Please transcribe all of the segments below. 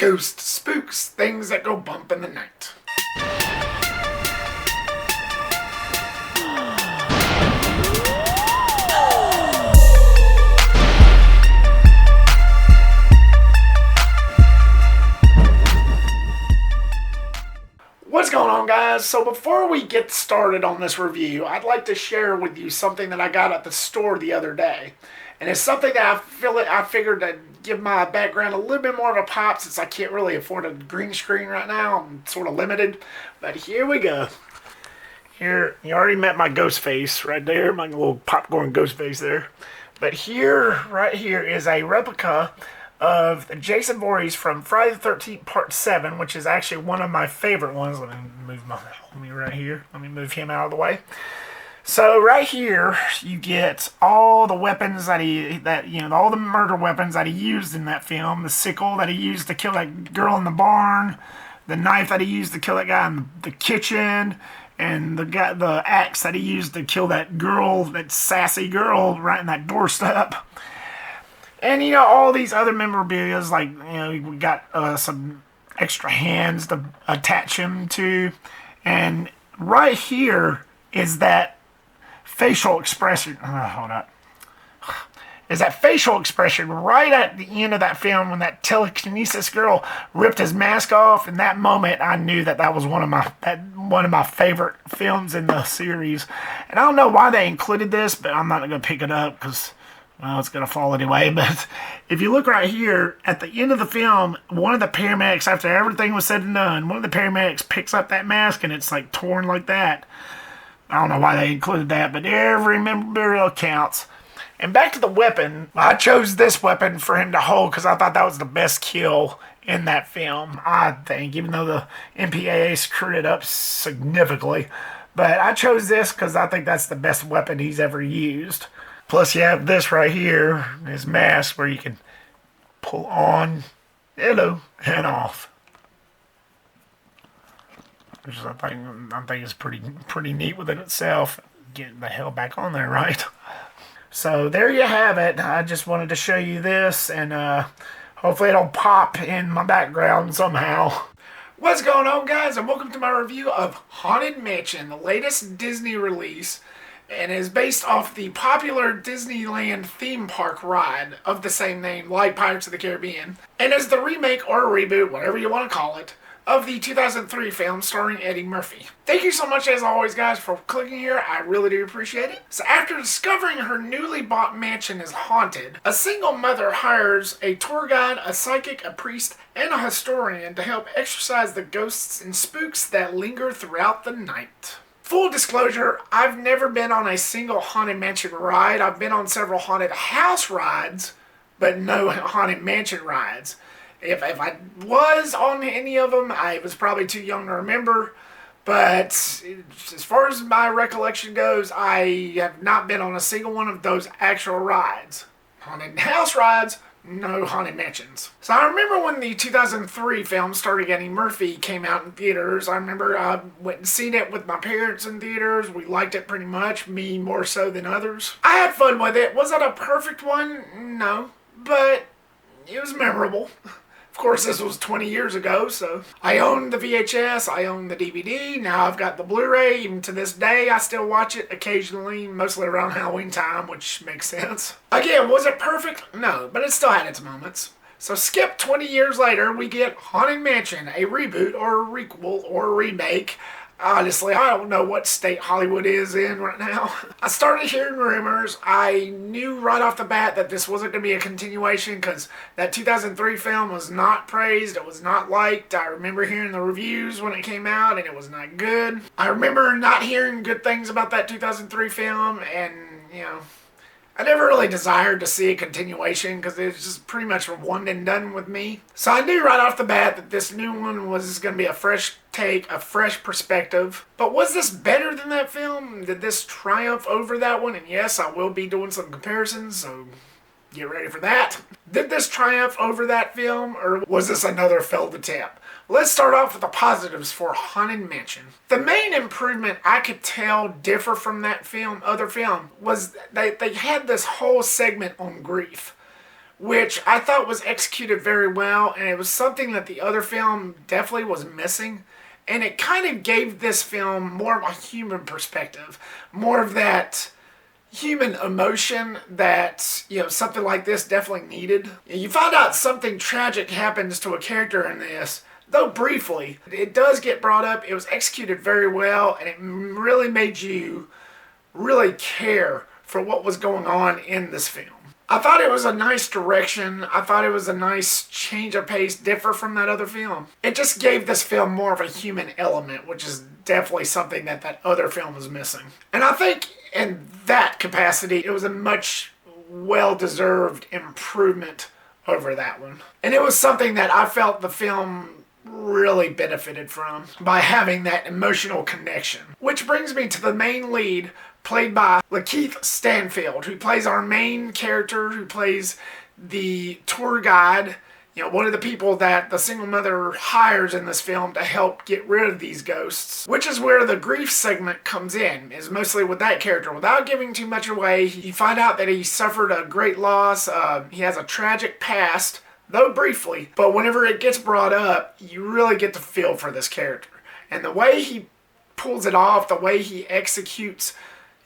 ghosts, spooks, things that go bump in the night. What's going on, guys? So before we get started on this review, I'd like to share with you something that I got at the store the other day. And it's something that I figured to give my background a little bit more of a pop, since I can't really afford a green screen right now. I'm sort of limited. But here we go. Here, you already met my ghost face right there, my little popcorn ghost face there. But here, right here, is a replica of Jason Voorhees from Friday the 13th Part 7, which is actually one of my favorite ones. Let me move my homie right here. Let me move him out of the way. So right here, you get all the weapons all the murder weapons that he used in that film. The sickle that he used to kill that girl in the barn, the knife that he used to kill that guy in the kitchen, and the axe that he used to kill that girl, that sassy girl right in that doorstep. And, all these other memorabilia, like, we got some extra hands to attach him to. And right here is that facial expression. Hold up. Is that facial expression right at the end of that film when that telekinesis girl ripped his mask off. In that moment, I knew that was one of my favorite films in the series. And I don't know why they included this, but I'm not going to pick it up because, well, it's going to fall anyway. But if you look right here, at the end of the film, one of the paramedics, after everything was said and done, one of the paramedics picks up that mask and it's like torn like that. I don't know why they included that, but every memorabilia counts. And back to the weapon, I chose this weapon for him to hold because I thought that was the best kill in that film, I think, even though the MPAA screwed it up significantly. But I chose this because I think that's the best weapon he's ever used. Plus, you have this right here, his mask, where you can pull on, and off. Which is, I think is pretty neat within itself. Getting the hell back on there, right? So there you have it. I just wanted to show you this, and hopefully it'll pop in my background somehow. What's going on, guys, and welcome to my review of Haunted Mansion, the latest Disney release, and is based off the popular Disneyland theme park ride of the same name, like Pirates of the Caribbean, and is the remake or reboot, whatever you want to call it, of the 2003 film starring Eddie Murphy. Thank you so much, as always, guys, for clicking here. I really do appreciate it. So after discovering her newly bought mansion is haunted, a single mother hires a tour guide, a psychic, a priest, and a historian to help exorcise the ghosts and spooks that linger throughout the night. Full disclosure, I've never been on a single Haunted Mansion ride. I've been on several haunted house rides, but no Haunted Mansion rides. If I was on any of them, I was probably too young to remember. But as far as my recollection goes, I have not been on a single one of those actual rides. Haunted house rides, no Haunted Mansions. So I remember when the 2003 film starring Eddie Murphy came out in theaters. I remember I went and seen it with my parents in theaters. We liked it pretty much, me more so than others. I had fun with it. Was it a perfect one? No. But it was memorable. Of course, this was 20 years ago, so I owned the VHS, I owned the DVD, now I've got the Blu-ray. Even to this day, I still watch it occasionally, mostly around Halloween time, which makes sense. Again, was it perfect? No, but it still had its moments. So skip 20 years later, we get Haunted Mansion, a reboot or a requel or a remake. Honestly, I don't know what state Hollywood is in right now. I started hearing rumors. I knew right off the bat that this wasn't going to be a continuation because that 2003 film was not praised. It was not liked. I remember hearing the reviews when it came out and it was not good. I remember not hearing good things about that 2003 film, and, I never really desired to see a continuation because it was just pretty much one and done with me. So I knew right off the bat that this new one was going to be a fresh take, a fresh perspective. But was this better than that film? Did this triumph over that one? And yes, I will be doing some comparisons, so get ready for that. Did this triumph over that film, or was this another failed attempt? Let's start off with the positives for Haunted Mansion. The main improvement I could tell differ from that film, other film, was they had this whole segment on grief, which I thought was executed very well, and it was something that the other film definitely was missing. And it kind of gave this film more of a human perspective, more of that human emotion that, something like this definitely needed. You find out something tragic happens to a character in this, though briefly. It does get brought up, it was executed very well, and it really made you really care for what was going on in this film. I thought it was a nice direction. I thought it was a nice change of pace, differ from that other film. It just gave this film more of a human element, which is definitely something that that other film was missing. And I think in that capacity, it was a much well-deserved improvement over that one. And it was something that I felt the film really benefited from by having that emotional connection. Which brings me to the main lead, played by LaKeith Stanfield, who plays our main character, who plays the tour guide, one of the people that the single mother hires in this film to help get rid of these ghosts, which is where the grief segment comes in, is mostly with that character. Without giving too much away, you find out that he suffered a great loss, he has a tragic past, though briefly, but whenever it gets brought up, you really get to feel for this character. And the way he pulls it off, the way he executes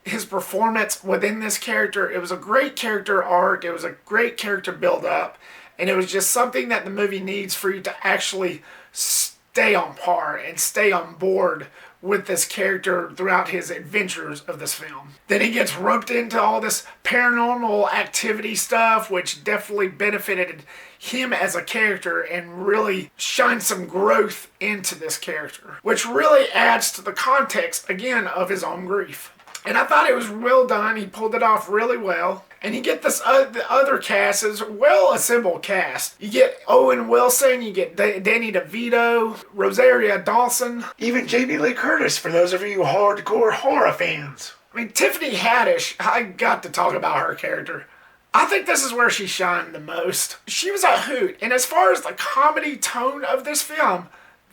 his performance within this character, it was a great character arc, it was a great character build up, and it was just something that the movie needs for you to actually stay on par and stay on board with this character throughout his adventures of this film. Then he gets roped into all this paranormal activity stuff, which definitely benefited him as a character and really shined some growth into this character, which really adds to the context, again, of his own grief. And I thought it was well done. He pulled it off really well. And you get this the other cast is well-assembled cast. You get Owen Wilson, you get Danny DeVito, Rosario Dawson, even Jamie Lee Curtis for those of you hardcore horror fans. I mean, Tiffany Haddish, I got to talk about her character. I think this is where she shined the most. She was a hoot. And as far as the comedy tone of this film,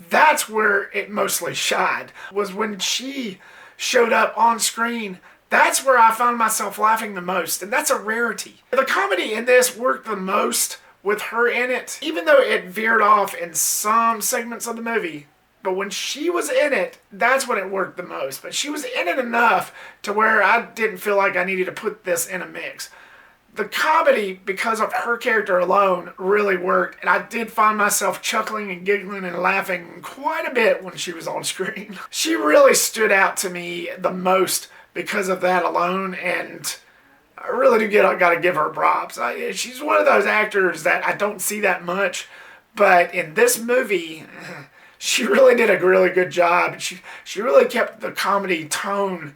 that's where it mostly shined, was when she showed up on screen. That's where I found myself laughing the most, and that's a rarity. The comedy in this worked the most with her in it, even though it veered off in some segments of the movie. But when she was in it, that's when it worked the most. But she was in it enough to where I didn't feel like I needed to put this in a mix. The comedy, because of her character alone, really worked, and I did find myself chuckling and giggling and laughing quite a bit when she was on screen. She really stood out to me the most because of that alone, and I really got to give her props. She's one of those actors that I don't see that much, but in this movie, she really did a really good job. She really kept the comedy tone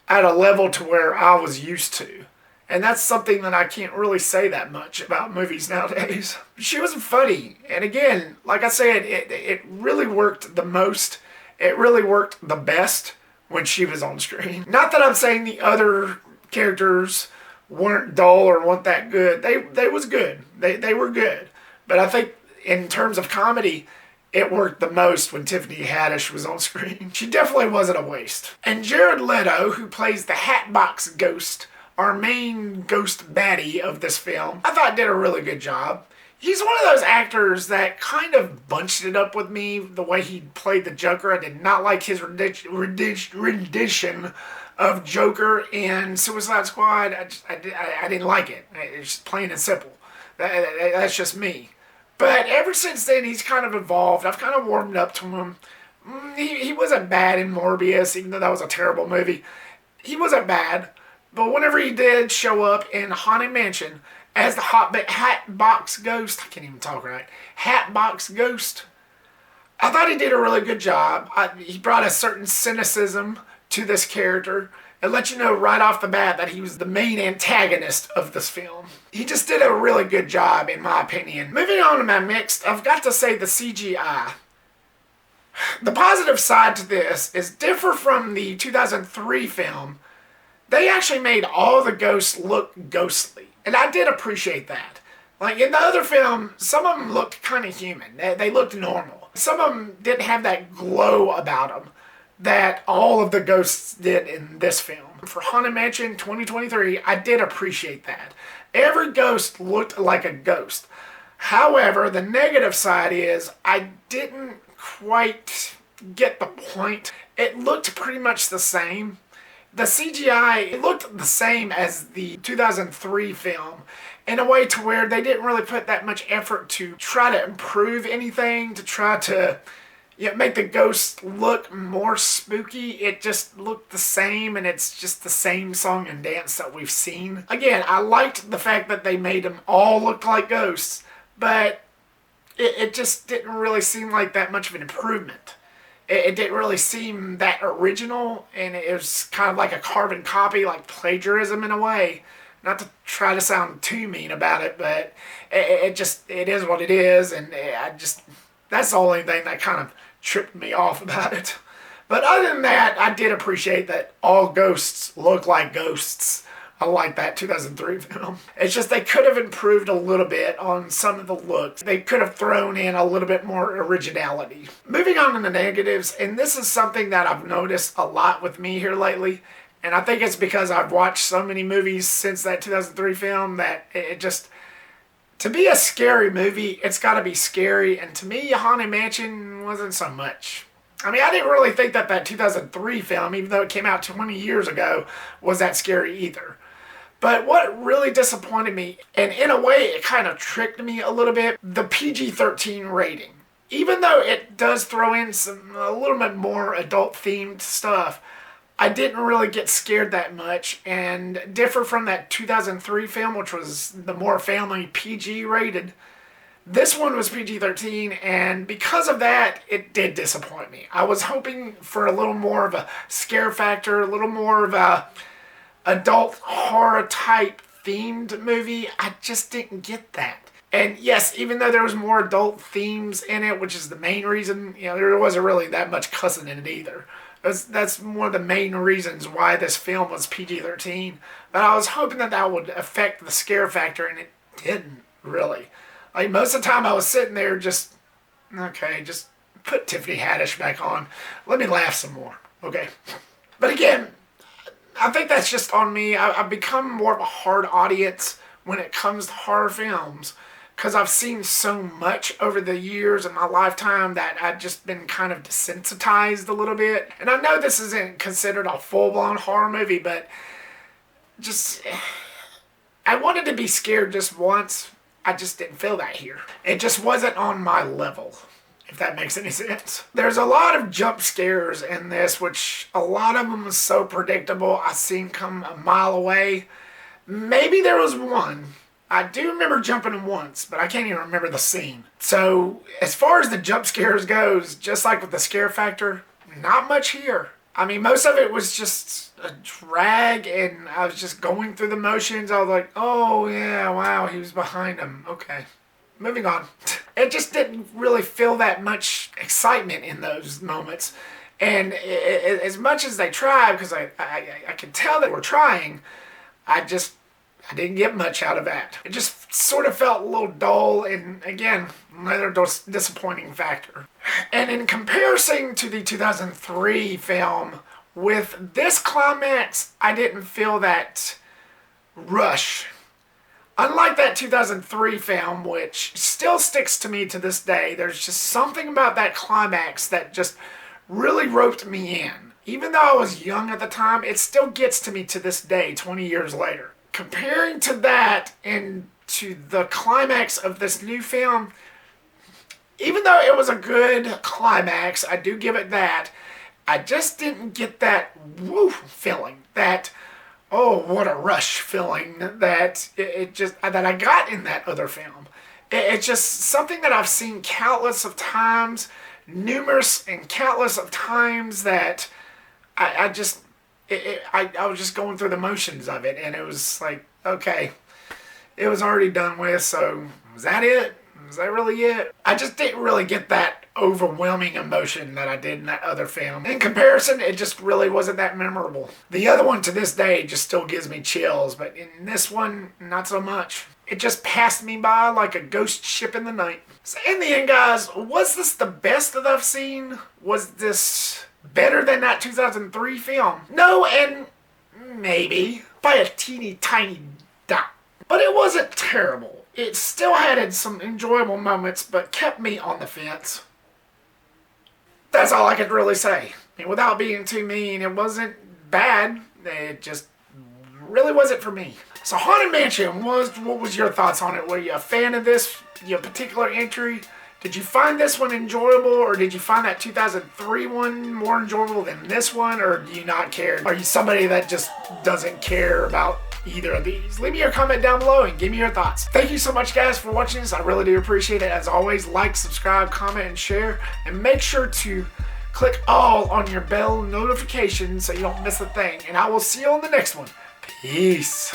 at a level to where I was used to. And that's something that I can't really say that much about movies nowadays. She was funny. And again, like I said, it really worked the most. It really worked the best when she was on screen. Not that I'm saying the other characters weren't dull or weren't that good. They was good. They were good. But I think in terms of comedy, it worked the most when Tiffany Haddish was on screen. She definitely wasn't a waste. And Jared Leto, who plays the Hatbox Ghost, our main ghost baddie of this film, I thought did a really good job. He's one of those actors that kind of bunched it up with me, the way he played the Joker. I did not like his rendition of Joker in Suicide Squad. I didn't like it. It's just plain and simple. That's just me. But ever since then, he's kind of evolved. I've kind of warmed up to him. He wasn't bad in Morbius, even though that was a terrible movie. He wasn't bad. But whenever he did show up in Haunted Mansion as the Hatbox Ghost, I can't even talk right, Hatbox Ghost, I thought he did a really good job. He brought a certain cynicism to this character and let you know right off the bat that he was the main antagonist of this film. He just did a really good job, in my opinion. Moving on to my mixed, I've got to say the CGI. The positive side to this is different from the 2003 film. They actually made all the ghosts look ghostly. And I did appreciate that. Like in the other film, some of them looked kind of human. They looked normal. Some of them didn't have that glow about them. that all of the ghosts did in this film. For Haunted Mansion 2023, I did appreciate that. Every ghost looked like a ghost. However, the negative side is I didn't quite get the point. It looked pretty much the same. The CGI, it looked the same as the 2003 film in a way to where they didn't really put that much effort to try to improve anything, to try to make the ghosts look more spooky. It just looked the same, and it's just the same song and dance that we've seen. Again, I liked the fact that they made them all look like ghosts, but it just didn't really seem like that much of an improvement. It didn't really seem that original, and it was kind of like a carbon copy, like plagiarism in a way. Not to try to sound too mean about it, but it is what it is, and that's the only thing that kind of tripped me off about it. But other than that, I did appreciate that all ghosts look like ghosts. I like that 2003 film. It's just they could have improved a little bit on some of the looks. They could have thrown in a little bit more originality. Moving on to the negatives, and this is something that I've noticed a lot with me here lately, and I think it's because I've watched so many movies since that 2003 film that it just... To be a scary movie, it's got to be scary, and to me, Haunted Mansion wasn't so much. I mean, I didn't really think that 2003 film, even though it came out 20 years ago, was that scary either. But what really disappointed me, and in a way it kind of tricked me a little bit, the PG-13 rating. Even though it does throw in a little bit more adult-themed stuff, I didn't really get scared that much, and differ from that 2003 film, which was the more family PG rated. This one was PG-13, and because of that, it did disappoint me. I was hoping for a little more of a scare factor, a little more of a adult horror type themed movie. I just didn't get that. And yes, even though there was more adult themes in it, which is the main reason, there wasn't really that much cussing in it either. That's one of the main reasons why this film was PG-13. But I was hoping that would affect the scare factor, and it didn't really. Like, most of the time I was sitting there just put Tiffany Haddish back on. Let me laugh some more, okay? But again, I think that's just on me. I've become more of a hard audience when it comes to horror films, because I've seen so much over the years in my lifetime that I've just been kind of desensitized a little bit. And I know this isn't considered a full-blown horror movie, but I wanted to be scared just once. I just didn't feel that here. It just wasn't on my level, if that makes any sense. There's a lot of jump scares in this, which a lot of them was so predictable I seen come a mile away. Maybe there was one. I do remember jumping once, but I can't even remember the scene. So, as far as the jump scares goes, just like with the scare factor, not much here. I mean, most of it was just a drag, and I was just going through the motions. I was like, oh yeah, wow, he was behind him. Okay, moving on. It just didn't really feel that much excitement in those moments. And as much as they tried, because I could tell that we're trying, I didn't get much out of that. It just sort of felt a little dull, and again, another disappointing factor. And in comparison to the 2003 film, with this climax, I didn't feel that rush. Unlike that 2003 film, which still sticks to me to this day, there's just something about that climax that just really roped me in. Even though I was young at the time, it still gets to me to this day, 20 years later. Comparing to that and to the climax of this new film, even though it was a good climax, I do give it that, I just didn't get that woo feeling, that oh what a rush feeling that that I got in that other film. It's just something that I've seen countless of times, numerous and countless of times, that I was just going through the motions of it, and it was like, okay, it was already done with, so was that it? Was that really it? I just didn't really get that overwhelming emotion that I did in that other film. In comparison, it just really wasn't that memorable. The other one to this day just still gives me chills, but in this one, not so much. It just passed me by like a ghost ship in the night. So in the end, guys, was this the best that I've seen? Was this Better than that 2003 film? No, and maybe by a teeny tiny dot. But it wasn't terrible. It still had some enjoyable moments, but kept me on the fence. That's all I could really say. I mean, without being too mean, it wasn't bad. It just really wasn't for me. So Haunted Mansion, what was your thoughts on it? Were you a fan of this particular entry? Did you find this one enjoyable, or did you find that 2003 one more enjoyable than this one, or do you not care? Are you somebody that just doesn't care about either of these? Leave me your comment down below and give me your thoughts. Thank you so much, guys, for watching this. I really do appreciate it. As always, like, subscribe, comment, and share. And make sure to click all on your bell notifications so you don't miss a thing. And I will see you on the next one. Peace.